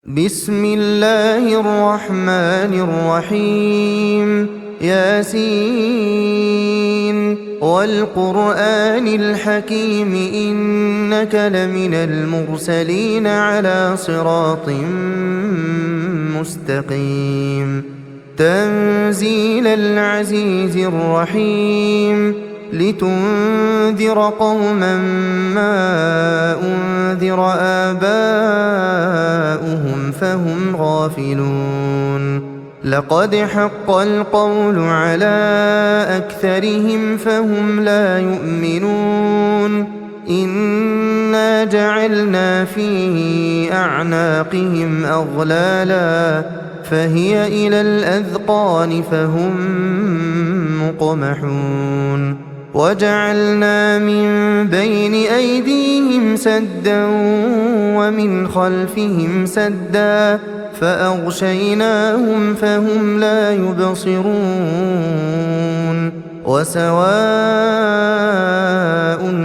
بسم الله الرحمن الرحيم ياسين والقرآن الحكيم إنك لمن المرسلين على صراط مستقيم تنزيل العزيز الرحيم لتنذر قوما ما أنذر آباؤهم فهم غافلون لقد حق القول على أكثرهم فهم لا يؤمنون إنا جعلنا في أعناقهم أغلالا فهي إلى الأذقان فهم مقمحون وجعلنا من بين أيديهم سدا ومن خلفهم سدا فأغشيناهم فهم لا يبصرون وسواء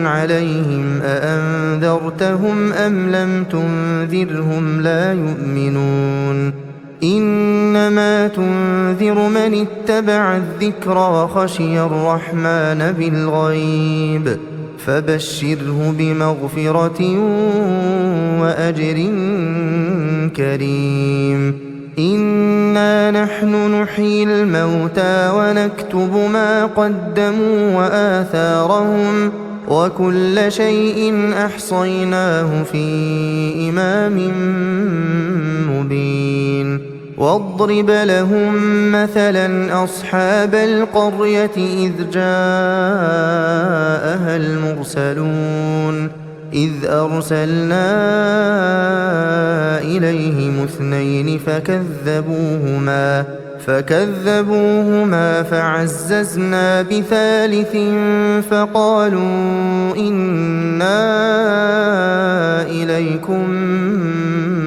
عليهم أأنذرتهم أم لم تنذرهم لا يؤمنون إنما تنذر من اتبع الذكر وخشي الرحمن بالغيب فبشره بمغفرة وأجر كريم إنا نحن نحيي الموتى ونكتب ما قدموا وآثارهم وكل شيء أحصيناه في إمام مبين واضرب لهم مثلا أصحاب القرية إذ جاءها المرسلون إذ أرسلنا إليهم اثنين فكذبوهما فعززنا بثالث فقالوا إنا إليكم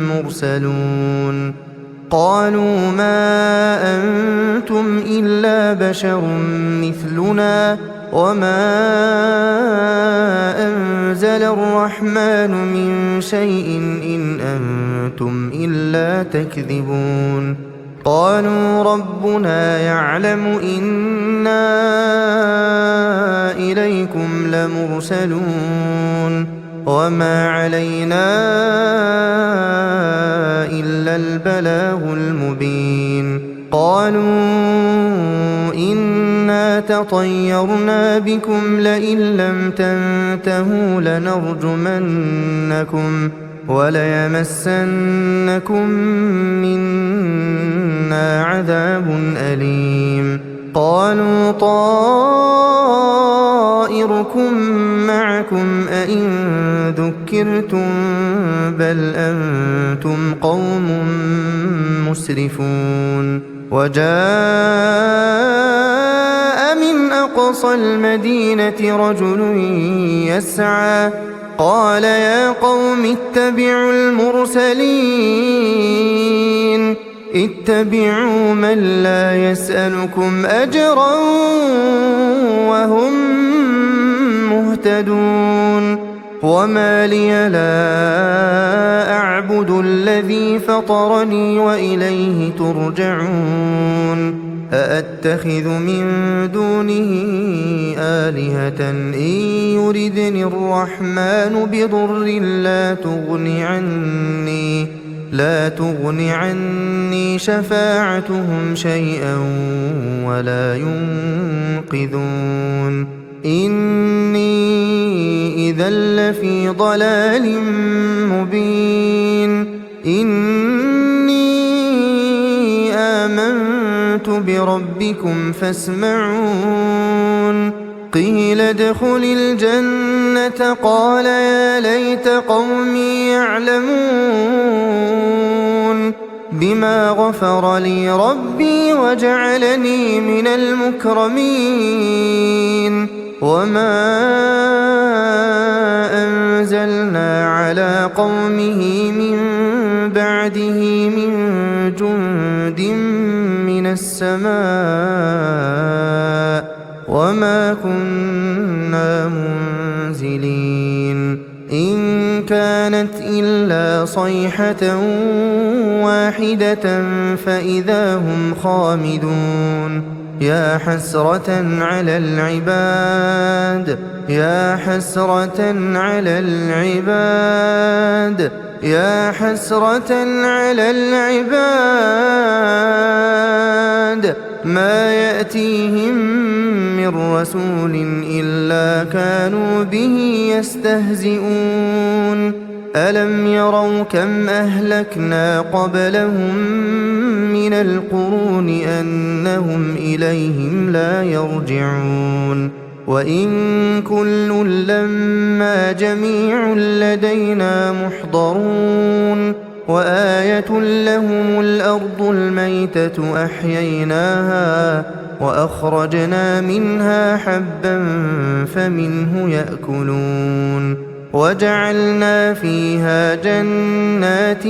مرسلون قالوا ما أنتم إلا بشر مثلنا وما أنزل الرحمن من شيء إن أنتم إلا تكذبون قالوا ربنا يعلم إنا إليكم لمرسلون وما علينا إلا البلاغ المبين قالوا إنا تطيرنا بكم لئن لم تنتهوا لنرجمنكم وليمسنكم منا عذاب أليم قالوا طائركم معكم أئن ذكرتم بل أنتم قوم مسرفون وجاء من أقصى المدينة رجل يسعى قال يا قوم اتبعوا المرسلين اتبعوا من لا يسألكم أجرا وهم مهتدون وما لي لا أعبد الذي فطرني وإليه ترجعون أأتخذ من دونه آلهة إن يردني الرحمن بضر لا تغن عني شفاعتهم شيئا ولا ينقذون إني إذا لفي ضلال مبين إني آمنت بربكم فاسمعون قيل ادخل الجنة قال يا ليت قومي يعلمون بما غفر لي ربي وجعلني من المكرمين وما أنزلنا على قومه من بعده من جند من السماء وما كنا منزلين إن كانت إلا صيحة واحدة فإذا هم خامدون يا حسرة على العباد يا حسرة على العباد يا حسرة على العباد ما يأتيهم من رسول إلا كانوا به يستهزئون ألم يروا كم أهلكنا قبلهم من القرون أنهم إليهم لا يرجعون وإن كل لما جميع لدينا محضرون وآية لهم الأرض الميتة أحييناها وأخرجنا منها حبا فمنه يأكلون وجعلنا فيها جنات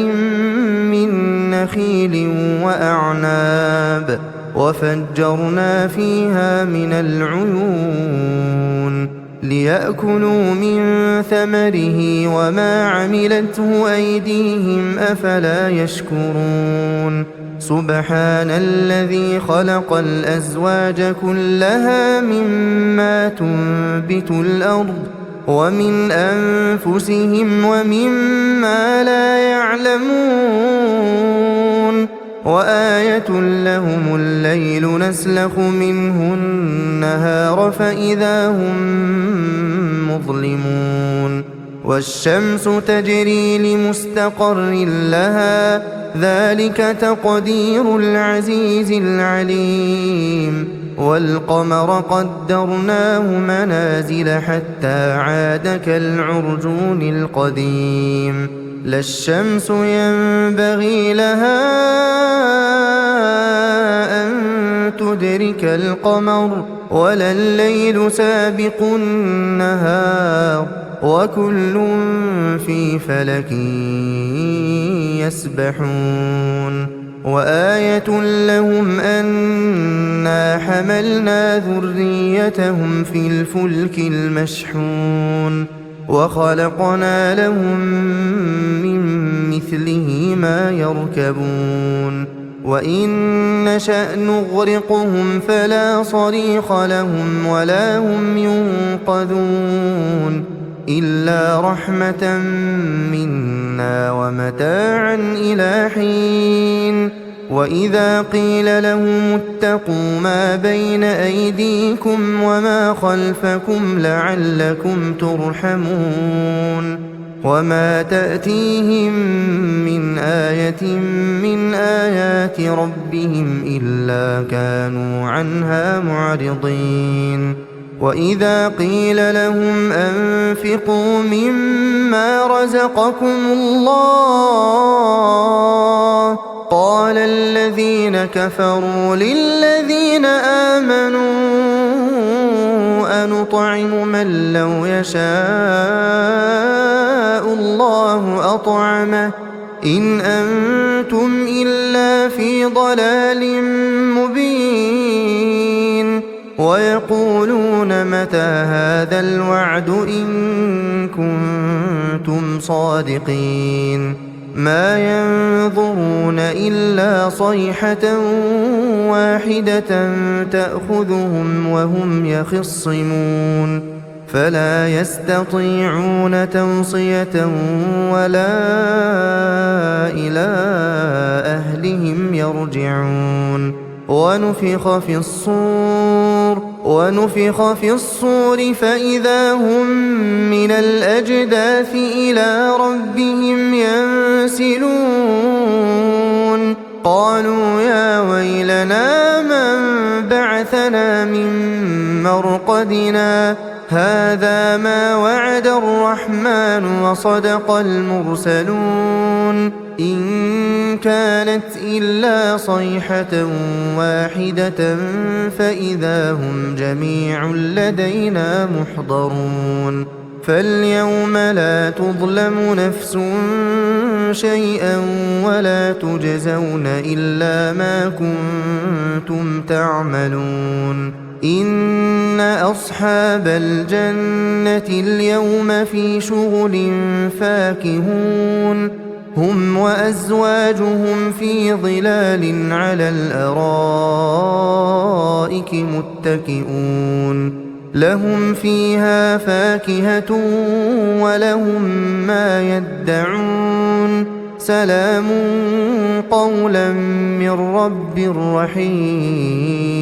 من نخيل وأعناب وفجرنا فيها من العيون ليأكلوا من ثمره وما عملته أيديهم أفلا يشكرون سبحان الذي خلق الأزواج كلها مما تنبت الأرض ومن أنفسهم ومما لا يعلمون وآية لهم الليل نسلخ منه النهار فإذا هم مظلمون والشمس تجري لمستقر لها ذلك تقدير العزيز العليم والقمر قدرناه منازل حتى عاد كالعرجون القديم لا الشمس ينبغي لها أن تدرك القمر ولا الليل سابق النهار وكل في فلك يسبحون وآية لهم أنا حملنا ذريتهم في الفلك المشحون وخلقنا لهم من مثله ما يركبون وإن نشأ نغرقهم فلا صريخ لهم ولا هم ينقذون إلا رحمة منا ومتاعا إلى حين وإذا قيل لهم اتقوا ما بين أيديكم وما خلفكم لعلكم ترحمون وما تأتيهم من آية من آيات ربهم إلا كانوا عنها معرضين وإذا قيل لهم أنفقوا مما رزقكم الله قال الذين كفروا للذين آمنوا أنطعم من لو يشاء الله أطعمه إن أنتم إلا في ضلال مبين ويقولون متى هذا الوعد إن كنتم صادقين ما ينظرون إلا صيحة واحدة تأخذهم وهم يخصمون فلا يستطيعون توصية ولا إلى أهلهم يرجعون ونفخ في الصور فإذا هم من الأجداث إلى ربهم ينسلون قالوا يا ويلنا من بعثنا من مرقدنا هذا ما وعد الرحمن وصدق المرسلون إن كانت إلا صيحة واحدة فإذا هم جميع لدينا محضرون فاليوم لا تظلم نفس شيئا ولا تجزون إلا ما كنتم تعملون إن أصحاب الجنة اليوم في شغل فاكهون هم وأزواجهم في ظلال على الأرائك متكئون لهم فيها فاكهة ولهم ما يدعون سلام قولا من رب رحيم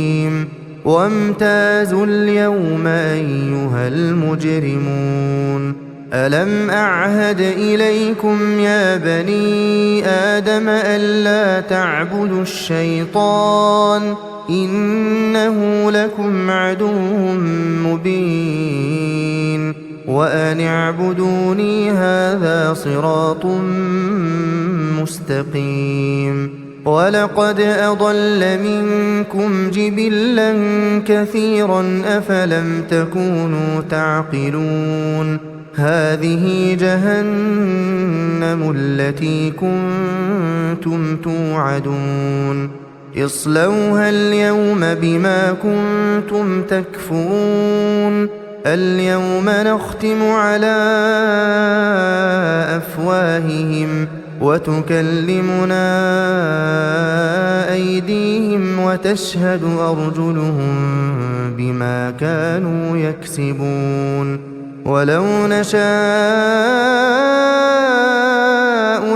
وامتازوا اليوم أيها المجرمون ألم أعهد إليكم يا بني آدم ألا تعبدوا الشيطان إنه لكم عدو مبين وأن اعبدوني هذا صراط مستقيم ولقد أضل منكم جبلا كثيرا أفلم تكونوا تعقلون هذه جهنم التي كنتم توعدون اصلوها اليوم بما كنتم تكفرون اليوم نختم على أفواههم وتكلمنا أيديهم وتشهد أرجلهم بما كانوا يكسبون ولو نشاء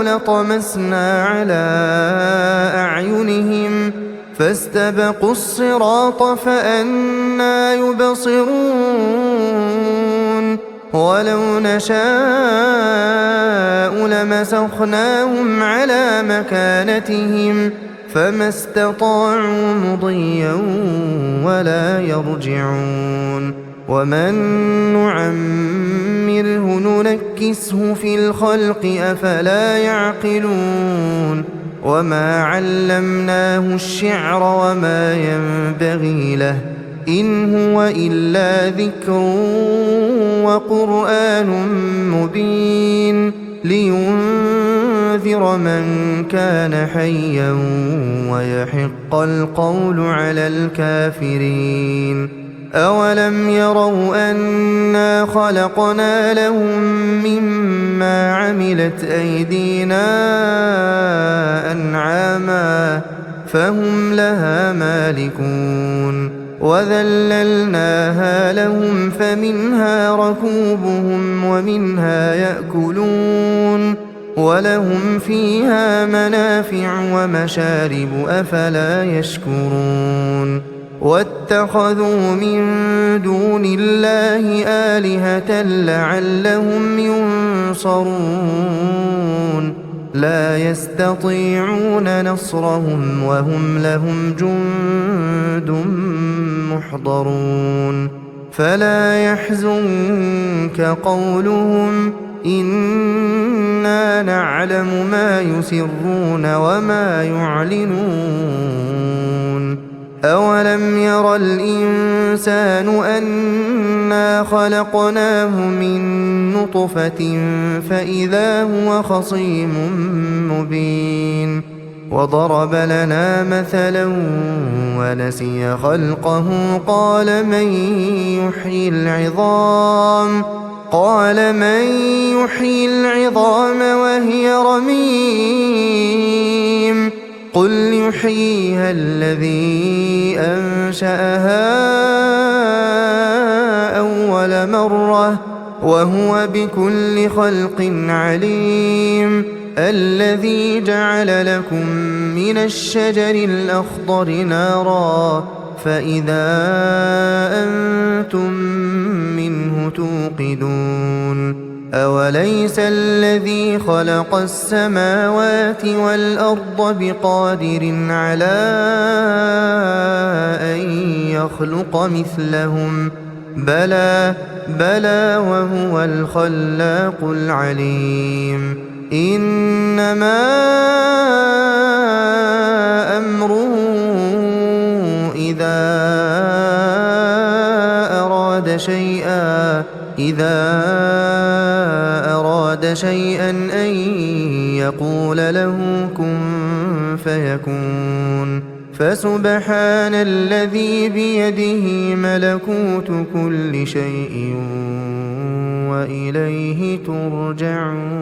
لطمسنا على أعينهم فاستبقوا الصراط فأنى يبصرون ولو نشاء لمسخناهم على مكانتهم فما استطاعوا مضيا ولا يرجعون ومن نعمره ننكسه في الخلق أفلا يعقلون وما علمناه الشعر وما ينبغي له إن هو إلا ذكر وقرآن مبين لينذر من كان حيا ويحق القول على الكافرين أولم يروا أنا خلقنا لهم مما عملت أيدينا أنعاما فهم لها مالكون وذللناها لهم فمنها ركوبهم ومنها يأكلون ولهم فيها منافع ومشارب أفلا يشكرون واتخذوا من دون الله آلهة لعلهم ينصرون لا يستطيعون نصرهم وهم لهم جند محضرون فلا يحزنك قولهم إنا نعلم ما يسرون وما يعلنون أولم ير الإنسان أنا خلقناه من نطفة فإذا هو خصيم مبين وضرب لنا مثلا ونسي خلقه قال من يحيي العظام وهي رميم قل يحييها الذي أنشأها أول مرة وهو بكل خلق عليم الذي جعل لكم من الشجر الأخضر نارا فإذا أنتم منه توقدون أوليس الذي خلق السماوات والأرض بقادر على أن يخلق مثلهم بلى وهو الخلاق العليم إنما أمره إذا أراد شيئا أن يقول له كن فيكون فسبحان الذي بيده ملكوت كل شيء وإليه ترجعون.